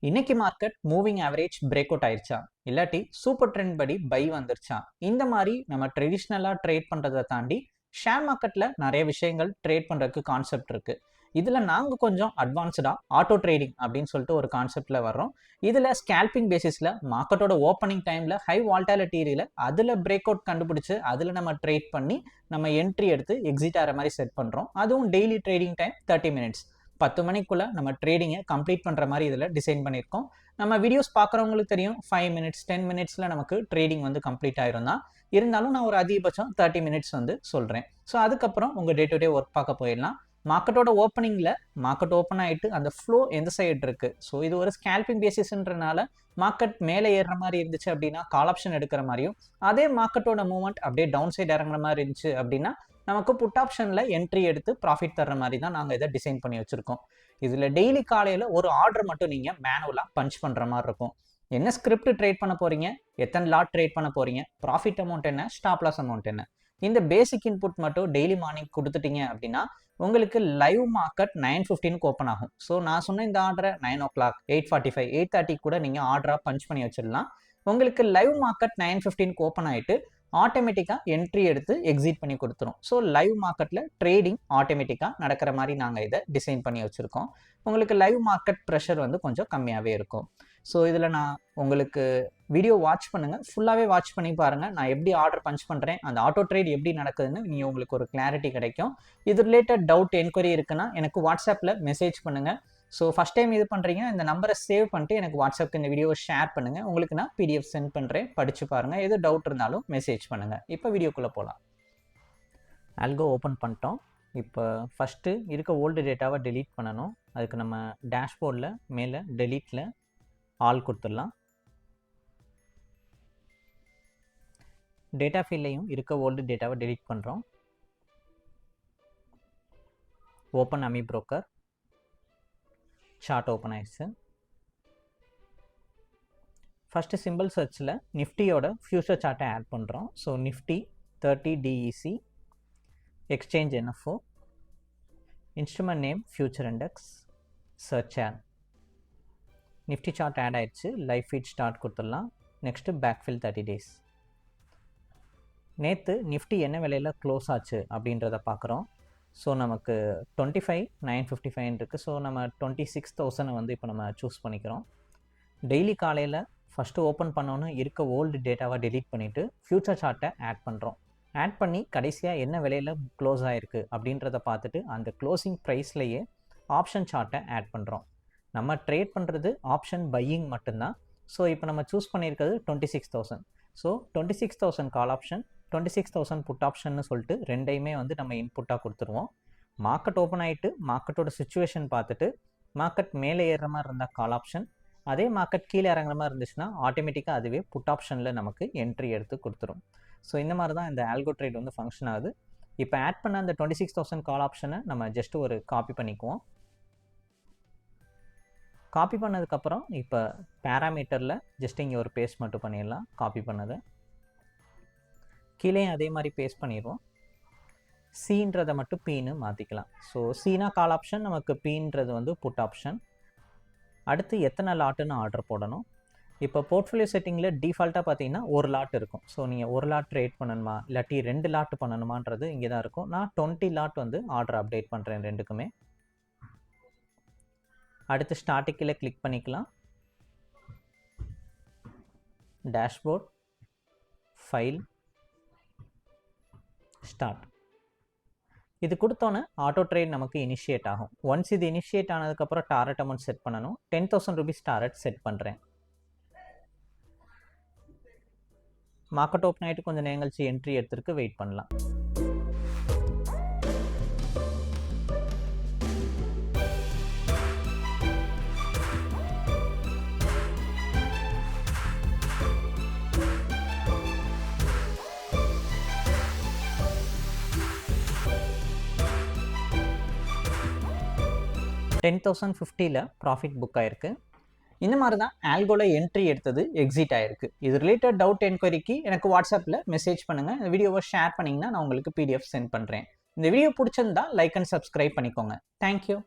இன்னைக்கு market moving average break out ஆயிருச்சா இல்லாட்டி சூப்பர் ட்ரெண்ட் படி பை வந்துருச்சா? இந்த மாதிரி நம்ம ட்ரெடிஷ்னலா ட்ரேட் பண்றதை தாண்டி ஷேர் மார்க்கெட்ல நிறைய விஷயங்கள் ட்ரேட் பண்றதுக்கு கான்செப்ட் இருக்கு. இதுல நாங்க கொஞ்சம் அட்வான்ஸ்டா ஆட்டோ ட்ரேடிங் அப்படின்னு சொல்லிட்டு ஒரு கான்செப்ட்ல வர்றோம். இதுல ஸ்கேல்பிங் பேசிஸ்ல மார்க்கெட்டோட ஓப்பனிங் டைம்ல ஹை வால்டாலிட்டியில அதுல பிரேக் அவுட் கண்டுபிடிச்சு அதுல நம்ம ட்ரேட் பண்ணி நம்ம என்ட்ரி எடுத்து எக்ஸிட் ஆகிற மாதிரி செட் பண்றோம். அதுவும் டெய்லி ட்ரேடிங் டைம் 30 மினிட்ஸ். 10 மணிக்குள்ள நம்ம ட்ரேடிங்கை கம்ப்ளீட் பண்ற மாதிரி இதில் டிசைன் பண்ணியிருக்கோம். நம்ம வீடியோஸ் பார்க்குறவங்களுக்கு தெரியும் 5 மினிட்ஸ் 10 மினிட்ஸில் நமக்கு ட்ரேடிங் வந்து கம்ப்ளீட் ஆயிரும் தான். இருந்தாலும் நான் ஒரு அதிகபட்சம் 30 மினிட்ஸ் வந்து சொல்கிறேன். ஸோ அதுக்கப்புறம் உங்கள் டே டு டே ஒர்க் பார்க்க போயிடலாம். மார்க்கெட்டோட ஓப்பனிங்கில் மார்க்கெட் ஓப்பன் ஆகிட்டு அந்த ஃப்ளோ எந்த சைடு இருக்குது. ஸோ இது ஒரு ஸ்கேல்பிங் பேசிஸ்ன்றனால மார்க்கெட் மேலே ஏறுற மாதிரி இருந்துச்சு அப்படின்னா கால் ஆப்ஷன் எடுக்கிற மாதிரியும், அதே மார்க்கெட்டோட மூவ்மெண்ட் அப்படியே டவுன் சைடு இறங்குற மாதிரி இருந்துச்சு அப்படின்னா நமக்கு புட் ஆப்ஷனில் என்ட்ரி எடுத்து ப்ராஃபிட் தர்ற மாதிரி தான் நாங்கள் இதை டிசைன் பண்ணி வச்சுருக்கோம். இதில் டெய்லி காலையில் ஒரு ஆர்டர் மட்டும் நீங்கள் மேனுவலாக பஞ்ச் பண்ணுற மாதிரி இருக்கும். என்ன ஸ்கிரிப்ட் ட்ரேட் பண்ண போகிறீங்க, எத்தனை லாட் ட்ரேட் பண்ண போகிறீங்க, ப்ராஃபிட் அமௌண்ட் என்ன, ஸ்டாப் லாஸ் அமௌண்ட் என்ன, இந்த பேசிக் இன்புட் மட்டும் டெய்லி மார்னிங் கொடுத்துட்டீங்க அப்படின்னா உங்களுக்கு லைவ் மார்க்கெட் 9:15 ஓப்பன் ஆகும். ஸோ நான் சொன்ன இந்த ஆர்டரை 9 o'clock 8:45 8:30 கூட நீங்கள் ஆர்டராக பஞ்ச் பண்ணி வச்சிடலாம். உங்களுக்கு லைவ் மார்க்கெட் 9:15 ஓப்பன் ஆகிட்டு ஆட்டோமேட்டிக்காக என்ட்ரி எடுத்து எக்ஸிட் பண்ணி கொடுத்துரும். ஸோ லைவ் மார்க்கெட்டில் ட்ரேடிங் ஆட்டோமேட்டிக்காக நடக்கிற மாதிரி நாங்கள் இதை டிசைன் பண்ணி வச்சுருக்கோம். உங்களுக்கு லைவ் மார்க்கெட் ப்ரெஷர் வந்து கொஞ்சம் கம்மியாகவே இருக்கும். ஸோ இதில் நான் உங்களுக்கு வீடியோ வாட்ச் பண்ணுங்கள், ஃபுல்லாகவே வாட்ச் பண்ணி பாருங்கள். நான் எப்படி ஆர்டர் பஞ்ச் பண்ணுறேன், அந்த ஆட்டோ ட்ரேட் எப்படி நடக்குதுன்னு நீங்கள் உங்களுக்கு ஒரு கிளாரிட்டி கிடைக்கும். இது ரிலேட்டட் டவுட் என்கொயரி இருக்குன்னா எனக்கு வாட்ஸ்அப்பில் மெசேஜ் பண்ணுங்கள். ஸோ ஃபஸ்ட் டைம் இது பண்ணுறீங்க, இந்த நம்பரை சேவ் பண்ணிட்டு எனக்கு வாட்ஸ்அப்புக்கு இந்த வீடியோவை ஷேர் பண்ணுங்கள். உங்களுக்கு நான் பிடிஎஃப் சென்ட் பண்ணுறேன், படித்து பாருங்கள். எது டவுட் இருந்தாலும் மெசேஜ் பண்ணுங்கள். இப்போ வீடியோக்குள்ளே போகலாம். ஆல்கோ ஓப்பன் பண்ணிட்டோம். இப்போ ஃபஸ்ட்டு இருக்க ஓல்டு டேட்டாவை டெலீட் பண்ணணும். அதுக்கு நம்ம டேஷ்போர்டில் மேலே டெலீட்டில் ஆல் கொடுத்துடலாம். டேட்டா ஃபீல்ட்லையும் இருக்க ஓல்டு டேட்டாவை டெலீட் பண்ணுறோம். Open AmiBroker chart open ஆயிடுச்சு. ஃபஸ்ட்டு சிம்பிள் சர்ச்சில் நிஃப்டியோட ஃபியூச்சர் சார்ட்டை ஆட் பண்ணுறோம். So Nifty 30 DEC, exchange NFO, instrument name future index, search add. Nifty chart add ஆயிடுச்சு. லைவ் ஃபீட் ஸ்டார்ட் கொடுத்துடலாம். Next backfill 30 days. நேற்று நிஃப்டி என்ன விலையில் க்ளோஸ் ஆச்சு அப்படின்றத பார்க்குறோம். ஸோ நமக்கு 25,955 இருக்குது. ஸோ நம்ம 26,000 வந்து இப்போ நம்ம சூஸ் பண்ணிக்கிறோம். டெய்லி காலையில் ஃபஸ்ட்டு ஓப்பன் பண்ணோன்னு இருக்க ஓல்டு டேட்டாவை டெலீட் பண்ணிவிட்டு ஃபியூச்சர் சார்ட்டை ஆட் பண்ணுறோம். ஆட் பண்ணி கடைசியாக என்ன விலையில் க்ளோஸ் ஆகிருக்கு அப்படின்றத பார்த்துட்டு அந்த க்ளோசிங் ப்ரைஸ்லையே ஆப்ஷன் சார்ட்டை ஆட் பண்ணுறோம். நம்ம ட்ரேட் பண்ணுறது ஆப்ஷன் பையிங் மட்டும்தான். ஸோ இப்போ நம்ம சூஸ் பண்ணியிருக்கிறது 26,000. ஸோ 26,000 கால் ஆப்ஷன், 26,000 புட் ஆப்ஷன்னு சொல்லிட்டு ரெண்டையுமே வந்து நம்ம இன்புட்டாக கொடுத்துருவோம். மார்க்கெட் ஓப்பன் ஆகிட்டு மார்க்கெட்டோட சுச்சுவேஷன் பார்த்துட்டு மார்க்கெட் மேலே ஏறுற மாதிரி இருந்தால் கால் ஆப்ஷன், அதே மார்க்கெட் கீழே இறங்குற மாதிரி இருந்துச்சுன்னா ஆட்டோமேட்டிக்காக அதுவே புட் ஆப்ஷனில் நமக்கு என்ட்ரி எடுத்து கொடுத்துரும். ஸோ இந்த மாதிரி தான் இந்த ஆல்கோ ட்ரேட் வந்து ஃபங்க்ஷன் ஆகுது. இப்போ ஆட் பண்ண அந்த 26,000 கால் ஆப்ஷனை நம்ம ஜஸ்ட் ஒரு காப்பி பண்ணிக்குவோம். காப்பி பண்ணதுக்கப்புறம் இப்போ பேராமீட்டரில் ஜஸ்ட் இங்கே ஒரு பேஸ்ட் மட்டும் பண்ணிடலாம். காப்பி பண்ணதை கீழே அதே மாதிரி பேஸ்ட் பண்ணிடுவோம். சீன்றதை மட்டும் பீன்னு மாற்றிக்கலாம். ஸோ சீனா கால் ஆப்ஷன், நமக்கு பீன்றது வந்து புட் ஆப்ஷன். அடுத்து எத்தனை லாட்டுன்னு ஆர்டர் போடணும். இப்போ போர்ட்ஃபோலியோ செட்டிங்கில் டிஃபால்ட்டாக பார்த்தீங்கன்னா ஒரு லாட் இருக்கும். ஸோ நீங்கள் ஒரு லாட் ட்ரேட் பண்ணணுமா இல்லாட்டி 2 லாட் பண்ணணுமான்றது இங்கே தான் இருக்கும். நான் 20 லாட் வந்து ஆர்டர் அப்டேட் பண்ணுறேன் ரெண்டுக்குமே. அடுத்து ஸ்டார்டிக்கில் கிளிக் பண்ணிக்கலாம். Dashboard, file, start. இது கொடுத்தோன்னே ஆட்டோ ட்ரேட் நமக்கு இனிஷியேட் ஆகும். ஒன்ஸ் இது இனிஷியேட் ஆனதுக்கப்புறம் டாரட் அமௌண்ட் செட் பண்ணணும். 10,000 rupees டாரட் செட் பண்ணுறேன். மார்க்கெட் ஓப்பன் ஆகிட்டு கொஞ்சம் நேரம் கழிச்சு என்ட்ரி எடுத்துருக்கு, வெயிட் பண்ணலாம். $10,050 ப்ராஃபிட் புக் ஆயிருக்கு. இந்த மாதிரி தான் ஆல்கோவில் என்ட்ரி எடுத்தது எக்ஸிட் ஆயிருக்கு. இது ரிலேட்டட் டவுட் என்கொயரிக்கு எனக்கு வாட்ஸ்அப்பில் மெசேஜ் பண்ணுங்கள். இந்த வீடியோவை ஷேர் பண்ணிங்கன்னா நான் உங்களுக்கு PDF சென்ட் பண்ணுறேன். இந்த வீடியோ பிடிச்சிருந்தா லைக் அண்ட் சப்ஸ்கிரைப் பண்ணிக்கோங்க. தேங்க்யூ.